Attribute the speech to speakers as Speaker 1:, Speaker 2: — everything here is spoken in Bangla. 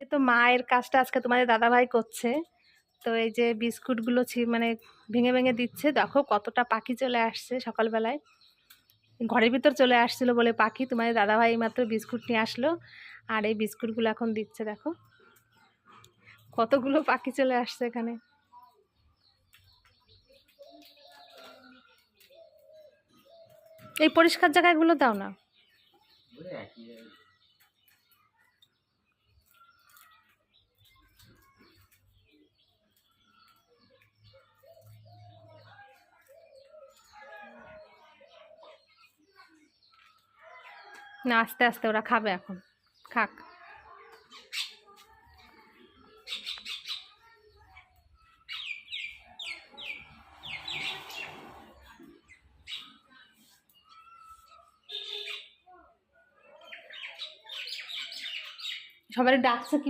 Speaker 1: এই তো মায়ের কাজটা আজকে তোমাদের দাদাভাই করছে। তো এই যে বিস্কুটগুলো মানে ভেঙে ভেঙে দিচ্ছে। দেখো কতটা পাখি চলে আসছে সকালবেলায়। ঘরের ভিতর চলে আসছিল বলে পাখি, তোমাদের দাদাভাই এইমাত্র বিস্কুট নিয়ে আসলো। আর এই বিস্কুটগুলো এখন দিচ্ছে, দেখো কতগুলো পাখি চলে আসছে এখানে। এই পরিষ্কার জায়গাগুলো দাও না। না, আস্তে আস্তে ওরা খাবে এখন, খাক। সবাই ডাকছে কি